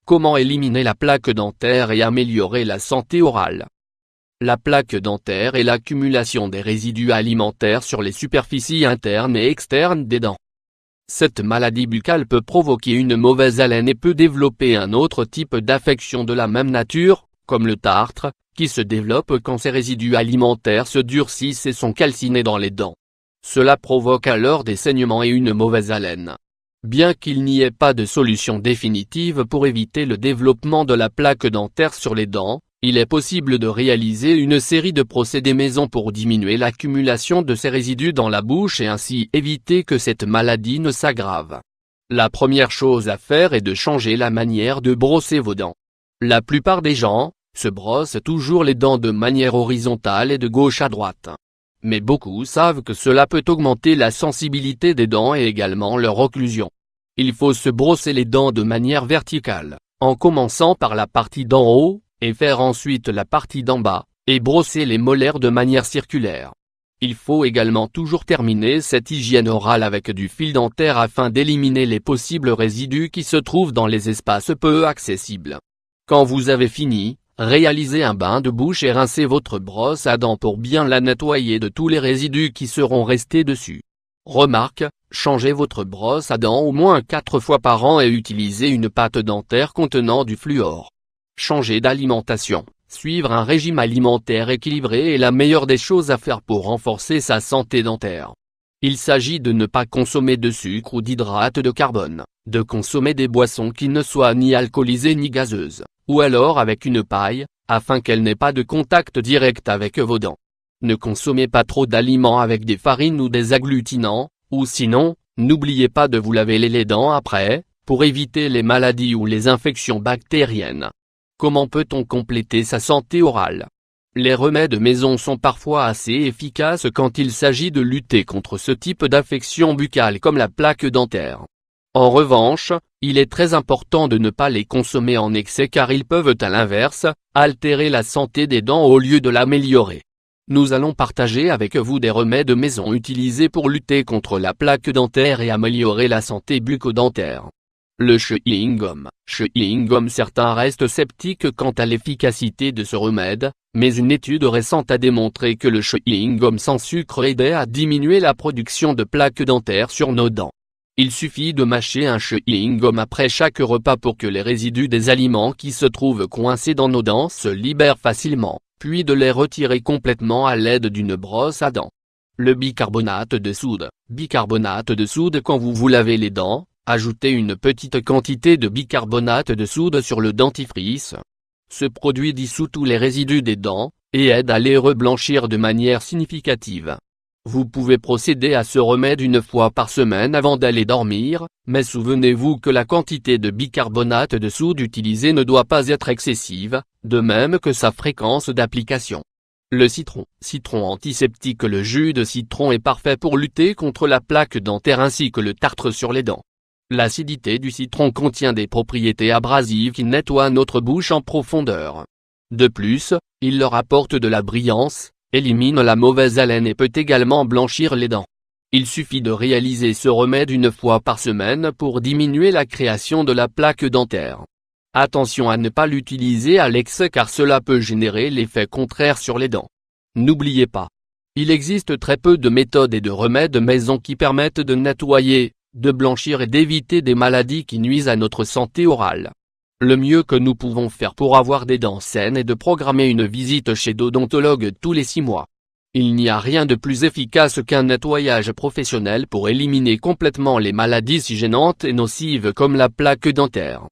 Comment éliminer la plaque dentaire et améliorer la santé orale? La plaque dentaire est l'accumulation des résidus alimentaires sur les superficies internes et externes des dents. Cette maladie buccale peut provoquer une mauvaise haleine et peut développer un autre type d'affection de la même nature, comme le tartre, qui se développe quand ces résidus alimentaires se durcissent et sont calcinés dans les dents. Cela provoque alors des saignements et une mauvaise haleine. Bien qu'il n'y ait pas de solution définitive pour éviter le développement de la plaque dentaire sur les dents, il est possible de réaliser une série de procédés maison pour diminuer l'accumulation de ces résidus dans la bouche et ainsi éviter que cette maladie ne s'aggrave. La première chose à faire est de changer la manière de brosser vos dents. La plupart des gens se brossent toujours les dents de manière horizontale et de gauche à droite. Mais beaucoup savent que cela peut augmenter la sensibilité des dents et également leur occlusion. Il faut se brosser les dents de manière verticale, en commençant par la partie d'en haut, et faire ensuite la partie d'en bas, et brosser les molaires de manière circulaire. Il faut également toujours terminer cette hygiène orale avec du fil dentaire afin d'éliminer les possibles résidus qui se trouvent dans les espaces peu accessibles. Quand vous avez fini, réalisez un bain de bouche et rincez votre brosse à dents pour bien la nettoyer de tous les résidus qui seront restés dessus. Remarque, changez votre brosse à dents au moins 4 fois par an et utilisez une pâte dentaire contenant du fluor. Changer d'alimentation, suivre un régime alimentaire équilibré est la meilleure des choses à faire pour renforcer sa santé dentaire. Il s'agit de ne pas consommer de sucre ou d'hydrates de carbone, de consommer des boissons qui ne soient ni alcoolisées ni gazeuses, ou alors avec une paille, afin qu'elle n'ait pas de contact direct avec vos dents. Ne consommez pas trop d'aliments avec des farines ou des agglutinants, ou sinon, n'oubliez pas de vous laver les dents après, pour éviter les maladies ou les infections bactériennes. Comment peut-on compléter sa santé orale? Les remèdes maison sont parfois assez efficaces quand il s'agit de lutter contre ce type d'affection buccale comme la plaque dentaire. En revanche, il est très important de ne pas les consommer en excès car ils peuvent à l'inverse, altérer la santé des dents au lieu de l'améliorer. Nous allons partager avec vous des remèdes maison utilisés pour lutter contre la plaque dentaire et améliorer la santé bucco-dentaire. Le chewing-gum. Chewing-gum. Certains restent sceptiques quant à l'efficacité de ce remède, mais une étude récente a démontré que le chewing-gum sans sucre aidait à diminuer la production de plaques dentaires sur nos dents. Il suffit de mâcher un chewing-gum après chaque repas pour que les résidus des aliments qui se trouvent coincés dans nos dents se libèrent facilement, puis de les retirer complètement à l'aide d'une brosse à dents. Le bicarbonate de soude. Bicarbonate de soude. Quand vous vous lavez les dents, ajoutez une petite quantité de bicarbonate de soude sur le dentifrice. Ce produit dissout tous les résidus des dents, et aide à les reblanchir de manière significative. Vous pouvez procéder à ce remède une fois par semaine avant d'aller dormir, mais souvenez-vous que la quantité de bicarbonate de soude utilisée ne doit pas être excessive, de même que sa fréquence d'application. Le citron. Citron antiseptique. Le jus de citron est parfait pour lutter contre la plaque dentaire ainsi que le tartre sur les dents. L'acidité du citron contient des propriétés abrasives qui nettoient notre bouche en profondeur. De plus, il leur apporte de la brillance, élimine la mauvaise haleine et peut également blanchir les dents. Il suffit de réaliser ce remède une fois par semaine pour diminuer la création de la plaque dentaire. Attention à ne pas l'utiliser à l'excès car cela peut générer l'effet contraire sur les dents. N'oubliez pas, il existe très peu de méthodes et de remèdes maison qui permettent de nettoyer, de blanchir et d'éviter des maladies qui nuisent à notre santé orale. Le mieux que nous pouvons faire pour avoir des dents saines est de programmer une visite chez l'odontologue tous les 6 mois. Il n'y a rien de plus efficace qu'un nettoyage professionnel pour éliminer complètement les maladies si gênantes et nocives comme la plaque dentaire.